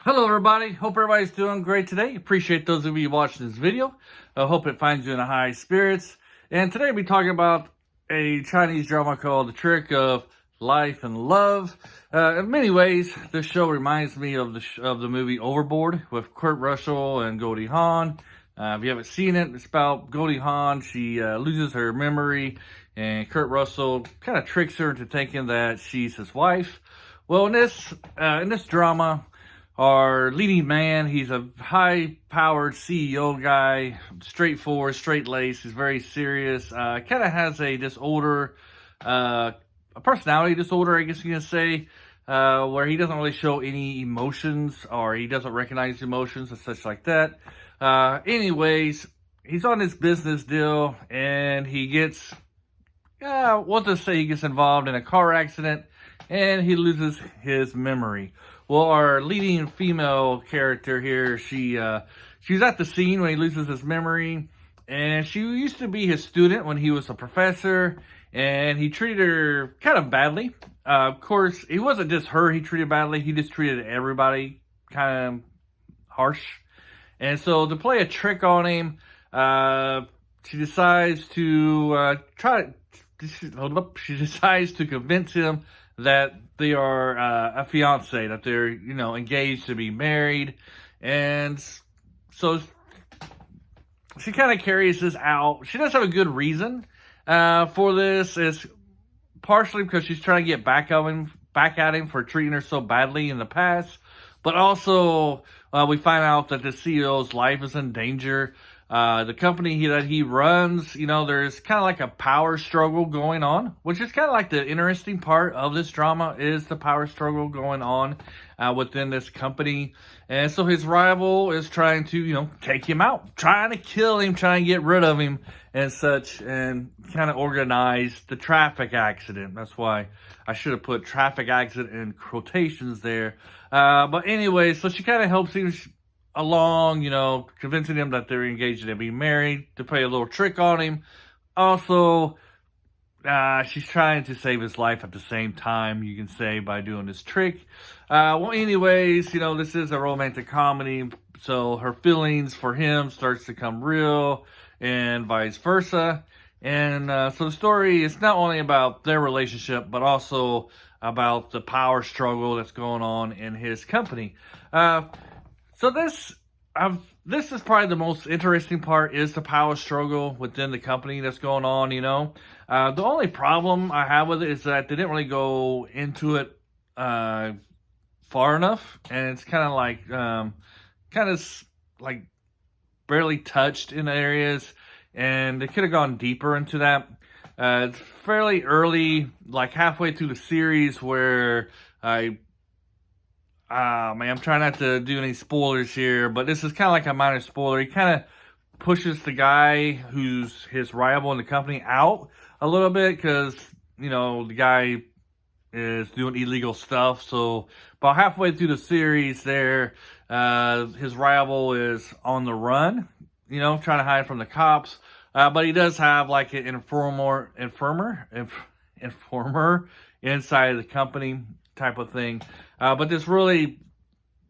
Hello everybody, hope everybody's doing great today. Appreciate those of you watching this video. I hope it finds you in a high spirits. And today we'll be talking about a Chinese drama called The Trick of Life and Love. In many ways, this show reminds me of the movie Overboard with Kurt Russell and Goldie Hawn. If you haven't seen it, it's about Goldie Hawn. She loses her memory, and Kurt Russell kind of tricks her into thinking that she's his wife. Well, in this drama, our leading man, he's a high-powered CEO guy, straightforward, straight-laced. He's very serious. Kind of has a disorder, a personality disorder, I guess you can say, where he doesn't really show any emotions, or he doesn't recognize emotions and such like that. Anyways, he's on this business deal, and he gets, he gets involved in a car accident, and he loses his memory. Well, our leading female character here, she's at the scene when he loses his memory, and she used to be his student when he was a professor, and he treated her kind of badly. Of course, it wasn't just her he treated badly, he just treated everybody kind of harsh. And so to play a trick on him, she decides to she decides to convince him that they are a fiance, that they're, engaged to be married. And so she kind of carries this out. She does have a good reason for this. It's partially because she's trying to get back at him for treating her so badly in the past. But also, we find out that the CEO's life is in danger. The company that he runs, there's kind of like a power struggle going on, which is kind of like the interesting part of this drama is the power struggle going on within this company. And so his rival is trying to, take him out, trying to kill him, trying to get rid of him and such, and kind of organize the traffic accident. That's why I should have put traffic accident in quotations there. But anyway, so she kind of helps him along, convincing him that they're engaged to be married, to play a little trick on him. Also, she's trying to save his life at the same time, you can say, by doing this trick. Well, anyways, this is a romantic comedy, so her feelings for him starts to come real, and vice versa. And so the story is not only about their relationship, but also about the power struggle that's going on in his company. So this is probably the most interesting part, is the power struggle within the company that's going on, The only problem I have with it is that they didn't really go into it far enough, and it's kind of like barely touched in areas, and they could have gone deeper into that. It's fairly early, like halfway through the series, where I'm trying not to do any spoilers here, but this is kind of like a minor spoiler. He kind of pushes the guy who's his rival in the company out a little bit because, the guy is doing illegal stuff. So about halfway through the series there, his rival is on the run, trying to hide from the cops. But he does have like an informer inside of the company type of thing. But this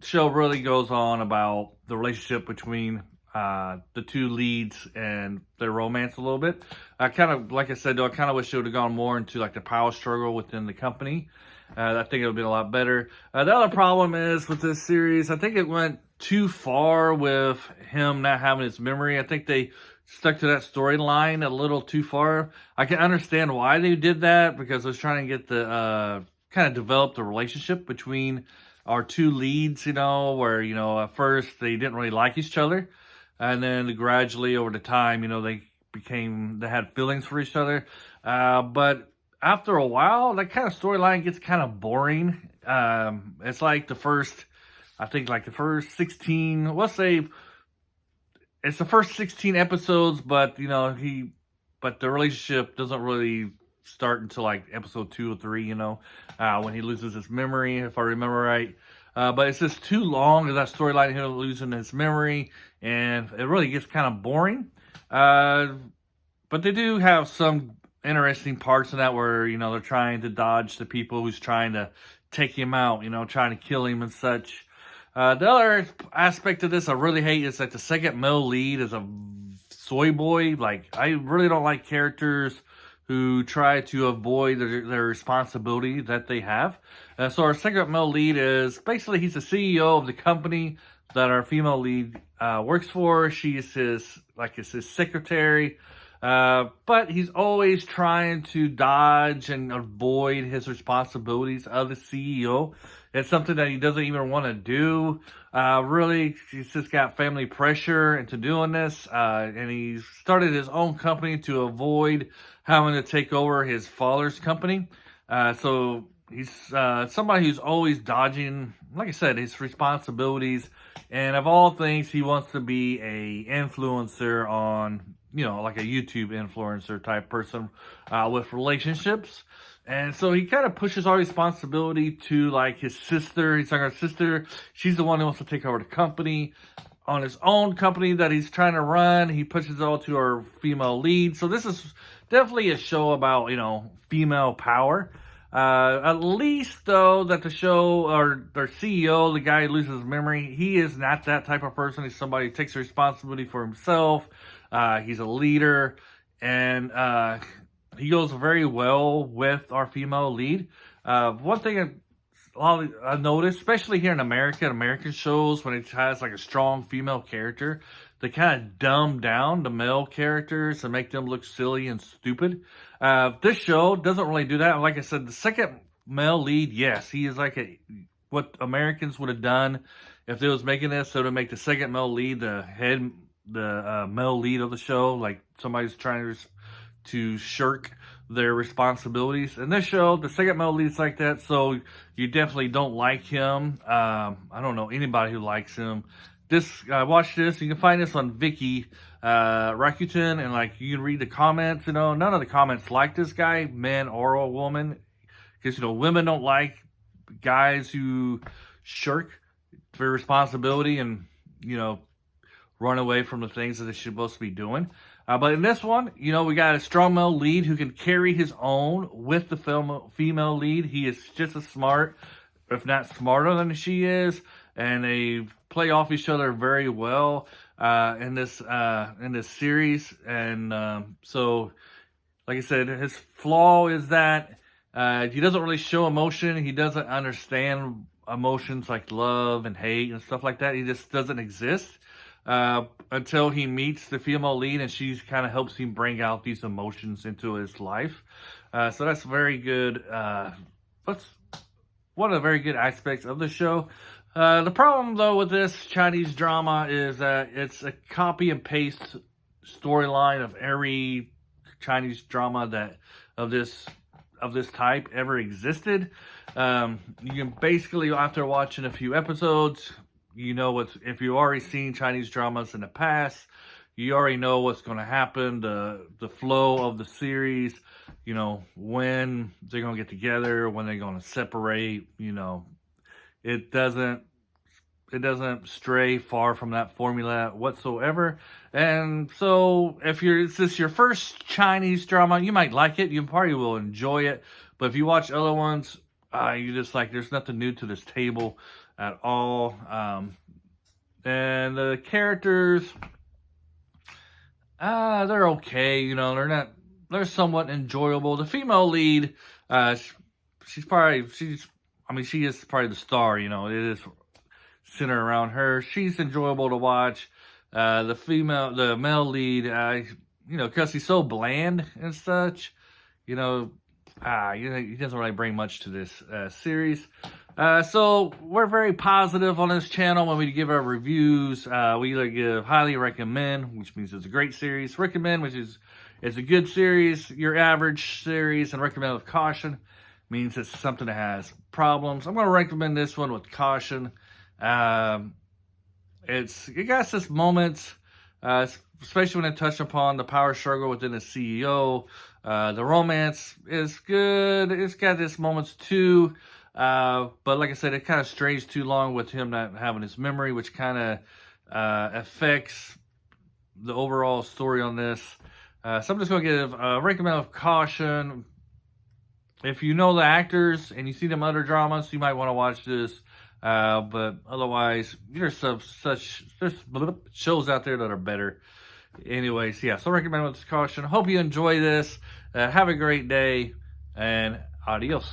show really goes on about the relationship between the two leads and their romance a little bit. Like I said, though, I kind of wish it would have gone more into like the power struggle within the company. I think it would have been a lot better. The other problem is with this series, I think it went too far with him not having his memory. I think they stuck to that storyline a little too far. I can understand why they did that, because I was trying to get the kind of develop the relationship between our two leads, where, at first they didn't really like each other. And then gradually over the time, they had feelings for each other. But after a while, that kind of storyline gets kind of boring. It's like the first 16, let's say it's the first 16 episodes, but, but the relationship doesn't really start until like episode 2 or 3, when he loses his memory, if I remember right. But it's just too long of that storyline, him losing his memory, and it really gets kind of boring. But they do have some interesting parts in that where, they're trying to dodge the people who's trying to take him out, trying to kill him and such. The other aspect of this I really hate is that the second male lead is a soy boy. Like, I really don't like characters who try to avoid their responsibility that they have. So our second male lead is basically, he's the CEO of the company that our female lead works for. She's his secretary. But he's always trying to dodge and avoid his responsibilities of the CEO. It's something that he doesn't even want to do. Really, he's just got family pressure into doing this. And he started his own company to avoid having to take over his father's company. So he's somebody who's always dodging, like I said, his responsibilities. And of all things, he wants to be a influencer on, like a YouTube influencer type person with relationships. And so he kind of pushes all responsibility to, like, his sister. He's like, our sister, she's the one who wants to take over the company. On his own company that he's trying to run, he pushes it all to our female lead. So this is definitely a show about, female power. At least, though, that the show, or their CEO, the guy who loses his memory, he is not that type of person. He's somebody who takes responsibility for himself. He's a leader, and he goes very well with our female lead. One thing I noticed, especially here in American shows, when it has like a strong female character, they kind of dumb down the male characters and make them look silly and stupid. This show doesn't really do that. Like I said, the second male lead, yes, he is like what Americans would have done if they was making this. So to make the second male lead the male lead of the show, like somebody's trying to shirk their responsibilities. In this show, the second male lead's like that, so you definitely don't like him. I don't know anybody who likes him. Watch this. You can find this on Viki, Rakuten, and like you can read the comments. None of the comments like this guy, man or a woman, because women don't like guys who shirk their responsibility and run away from the things that they're supposed to be doing. But in this one, we got a strong male lead who can carry his own with the female lead. He is just as smart, if not smarter than she is, and they play off each other very well in this series. And so, like I said, his flaw is that he doesn't really show emotion. He doesn't understand emotions like love and hate and stuff like that. He just doesn't exist. Until he meets the female lead, and she kind of helps him bring out these emotions into his life. So that's very good. That's one of the very good aspects of the show. The problem, though, with this Chinese drama is that it's a copy and paste storyline of every Chinese drama that of this type ever existed. You can basically, after watching a few episodes, if you already seen Chinese dramas in the past, you already know what's going to happen, the flow of the series, when they're going to get together, when they're going to separate. It doesn't stray far from that formula whatsoever. And so if it's this your first Chinese drama, you might like it, you probably will enjoy it. But if you watch other ones, you just like, there's nothing new to this table at all. And the characters, they're okay. They're somewhat enjoyable. The female lead, she is probably the star. It is centered around her. She's enjoyable to watch. The male lead, because he's so bland and such, he doesn't really bring much to this series. So we're very positive on this channel when we give our reviews. We either give highly recommend, which means it's a great series, recommend, which is it's a good series, your average series, and recommend with caution means it's something that has problems. I'm going to recommend this one with caution. It got this moments, especially when it touched upon the power struggle within the CEO. The romance is good. It's got this moments too. But like I said, it kind of strays too long with him not having his memory, which kind of affects the overall story on this. So I'm just going to give a recommend of caution. If you know the actors and you see them other dramas, you might want to watch this. But otherwise, there's shows out there that are better. Anyways, yeah, so recommend with this caution. Hope you enjoy this. Have a great day, and adios.